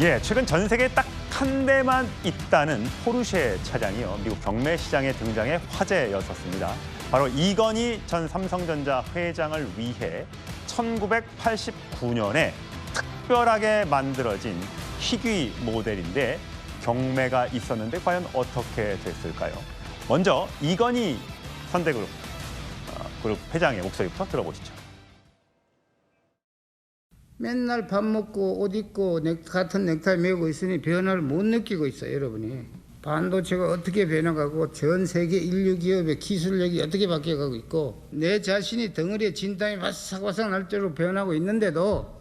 예, 최근 전 세계에 딱 한 대만 있다는 포르쉐 차량이요. 미국 경매 시장에 등장해 화제였었습니다. 바로 이건희 전 삼성전자 회장을 위해 1989년에 특별하게 만들어진 희귀 모델인데 경매가 있었는데 과연 어떻게 됐을까요? 먼저 이건희 현대그룹 그룹 회장의 목소리부터 들어보시죠. 맨날 밥 먹고 옷 입고 같은 넥타이 메고 있으니 변화를 못 느끼고 있어요, 여러분이. 반도체가 어떻게 변해가고 전 세계 인류 기업의 기술력이 어떻게 바뀌어가고 있고 내 자신이 덩어리에 진땀이 바삭바삭 날 대로 변하고 있는데도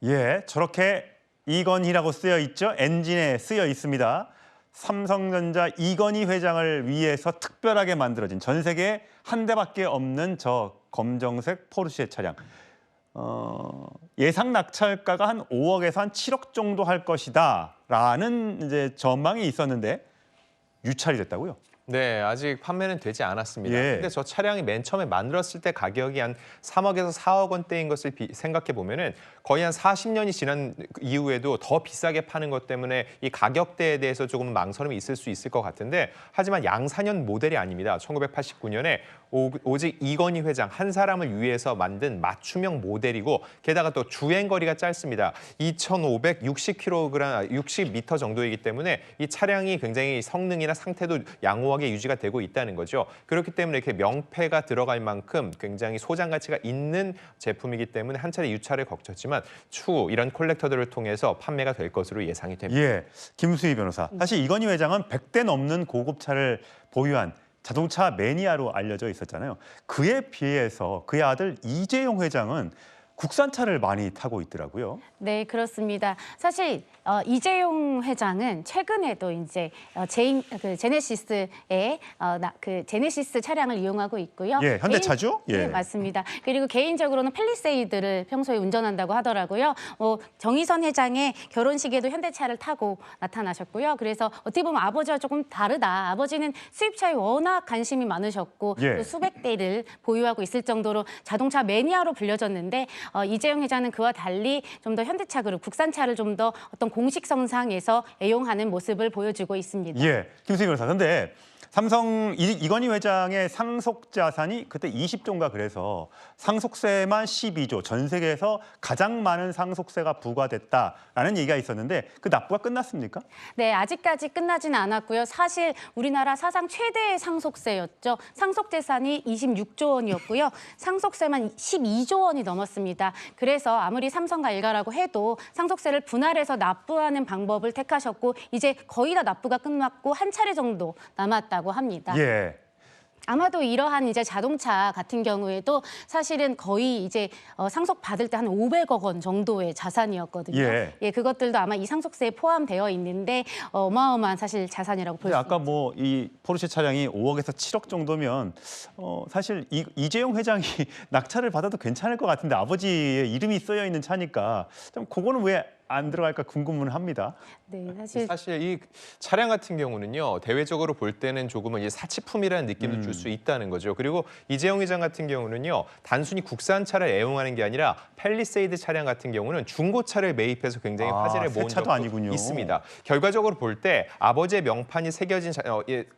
예, 저렇게 이건희라고 쓰여 있죠. 엔진에 쓰여 있습니다. 삼성전자 이건희 회장을 위해서 특별하게 만들어진 전 세계에 한 대밖에 없는 저 검정색 포르쉐 차량. 예상 낙찰가가 한 5억에서 한 7억 정도 할 것이다라는 이제 전망이 있었는데 유찰이 됐다고요? 네, 아직 판매는 되지 않았습니다. 예. 근데 저 차량이 맨 처음에 만들었을 때 가격이 한 3억에서 4억 원대인 것을 생각해 보면은 거의 한 40년이 지난 이후에도 더 비싸게 파는 것 때문에 이 가격대에 대해서 조금 망설임이 있을 수 있을 것 같은데 하지만 양산형 모델이 아닙니다. 1989년에 오직 이건희 회장 한 사람을 위해서 만든 맞춤형 모델이고 게다가 또 주행 거리가 짧습니다. 2,560km, 60m 정도이기 때문에 이 차량이 굉장히 성능이나 상태도 양호하게 유지가 되고 있다는 거죠. 그렇기 때문에 이렇게 명패가 들어갈 만큼 굉장히 소장 가치가 있는 제품이기 때문에 한 차례 유찰을 거쳤지만 추후 이런 콜렉터들을 통해서 판매가 될 것으로 예상이 됩니다. 예, 김수희 변호사. 사실 이건희 회장은 100대 넘는 고급차를 보유한 자동차 매니아로 알려져 있었잖아요. 그에 비해서 그의 아들 이재용 회장은 국산차를 많이 타고 있더라고요. 네, 그렇습니다. 사실 이재용 회장은 최근에도 이제 제네시스의 제네시스 차량을 이용하고 있고요. 예, 현대차죠? 예. 네, 맞습니다. 그리고 개인적으로는 팰리세이드를 평소에 운전한다고 하더라고요. 정의선 회장의 결혼식에도 현대차를 타고 나타나셨고요. 그래서 어떻게 보면 아버지와 조금 다르다. 아버지는 수입차에 워낙 관심이 많으셨고 예. 또 수백 대를 보유하고 있을 정도로 자동차 매니아로 불려졌는데 이재용 회장은 그와 달리 좀 더 현대차 그룹 국산차를 좀 더 어떤 공식성상에서 애용하는 모습을 보여주고 있습니다. 예, 김수희 변호사. 근데 삼성 이건희 회장의 상속 자산이 그때 20조인가 그래서 상속세만 12조, 전 세계에서 가장 많은 상속세가 부과됐다라는 얘기가 있었는데 그 납부가 끝났습니까? 네, 아직까지 끝나지는 않았고요. 사실 우리나라 사상 최대의 상속세였죠. 상속 재산이 26조 원이었고요. 상속세만 12조 원이 넘었습니다. 그래서 아무리 삼성과 일가라고 해도 상속세를 분할해서 납부하는 방법을 택하셨고 이제 거의 다 납부가 끝났고 한 차례 정도 남았다고 합니다. 예. 아마도 이러한 이제 자동차 같은 경우에도 사실은 거의 이제 상속 받을 때 한 500억 원 정도의 자산이었거든요. 예. 그것들도 아마 이 상속세에 포함되어 있는데 어마어마한 사실 자산이라고 볼 수 있죠. 아까 뭐 이 포르쉐 차량이 5억에서 7억 정도면 사실 이재용 회장이 낙찰을 받아도 괜찮을 것 같은데 아버지의 이름이 쓰여 있는 차니까 좀 그거는 왜 안 들어갈까 궁금은 합니다. 네, 사실 이 차량 같은 경우는요 대외적으로 볼 때는 조금은 이제 사치품이라는 느낌을 줄 수 있다는 거죠. 그리고 이재용 회장 같은 경우는요 단순히 국산차를 애용하는 게 아니라 팰리세이드 차량 같은 경우는 중고차를 매입해서 굉장히 화제를 모은 적도 아니군요. 있습니다. 결과적으로 볼 때 아버지의 명판이 새겨진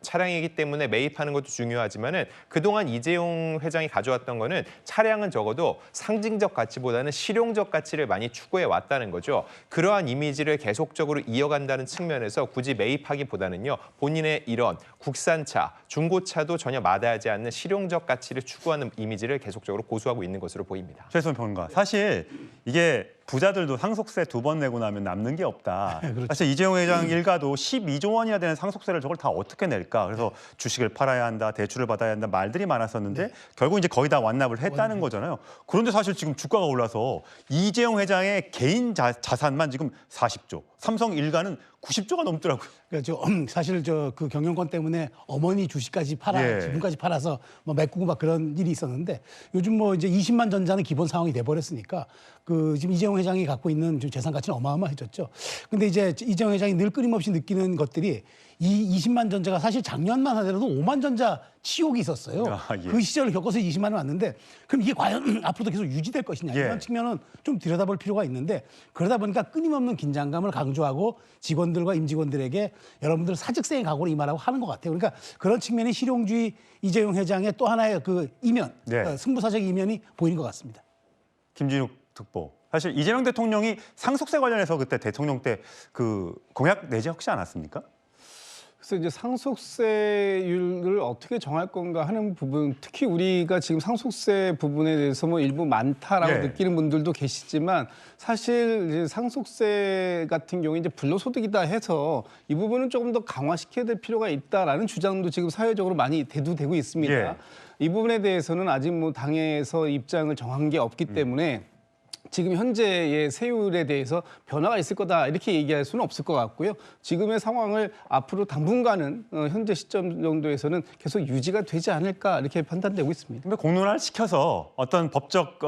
차량이기 때문에 매입하는 것도 중요하지만은 그동안 이재용 회장이 가져왔던 거는 차량은 적어도 상징적 가치보다는 실용적 가치를 많이 추구해 왔다는 거죠. 그러한 이미지를 계속적으로 이어간다는 측면에서 굳이 매입하기보다는요 본인의 이런 국산차, 중고차도 전혀 마다하지 않는 실용적 가치를 추구하는 이미지를 계속적으로 고수하고 있는 것으로 보입니다. 최수원 평론가. 사실 이게 부자들도 상속세 2번 내고 나면 남는 게 없다. 그렇죠. 사실 이재용 회장 일가도 12조 원이나 되는 상속세를 저걸 다 어떻게 낼까? 그래서 주식을 팔아야 한다, 대출을 받아야 한다 말들이 많았었는데 결국 이제 거의 다 완납을 했다는 거잖아요. 그런데 사실 지금 주가가 올라서 이재용 회장의 개인 자산만 지금 40조, 삼성 일가는 90조가 넘더라고요. 그러니까 사실 그 경영권 때문에 어머니 주식까지 예. 지분까지 팔아서 뭐 메꾸고 막 그런 일이 있었는데 요즘 뭐 이제 20만 전자는 기본 상황이 돼 버렸으니까 지금 이재용 회장이 갖고 있는 좀 재산 가치는 어마어마해졌죠. 근데 이제 이재용 회장이 늘 끊임없이 느끼는 것들이 이 20만 전자가 사실 작년만 하더라도 5만 전자 치욕이 있었어요. 아, 예. 그 시절을 겪어서 20만을 왔는데 그럼 이게 과연 앞으로도 계속 유지될 것이냐 예. 이런 측면은 좀 들여다볼 필요가 있는데 그러다 보니까 끊임없는 긴장감을 강조하고 직원들과 임직원들에게 여러분들 사직생의 각오로 임하라고 하는 것 같아요. 그러니까 그런 측면이 실용주의 이재용 회장의 또 하나의 그 이면, 네. 승부사적 이면이 보이는 것 같습니다. 김진욱 특보. 사실 이재명 대통령이 상속세 관련해서 그때 대통령 때 그 공약 내지 혹시 않았습니까? 그래서 이제 상속세율을 어떻게 정할 건가 하는 부분, 특히 우리가 지금 상속세 부분에 대해서 뭐 일부 많다라고 예. 느끼는 분들도 계시지만 사실 이제 상속세 같은 경우에 이제 불로소득이다 해서 이 부분은 조금 더 강화시켜야 될 필요가 있다라는 주장도 지금 사회적으로 많이 대두되고 있습니다. 예. 이 부분에 대해서는 아직 뭐 당에서 입장을 정한 게 없기 때문에 지금 현재의 세율에 대해서 변화가 있을 거다 이렇게 얘기할 수는 없을 것 같고요. 지금의 상황을 앞으로 당분간은 현재 시점 정도에서는 계속 유지가 되지 않을까 이렇게 판단되고 있습니다. 근데 공론화를 시켜서 어떤 법적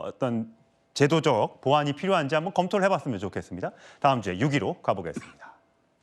어떤 제도적 보완이 필요한지 한번 검토를 해봤으면 좋겠습니다. 다음 주에 6위로 가보겠습니다.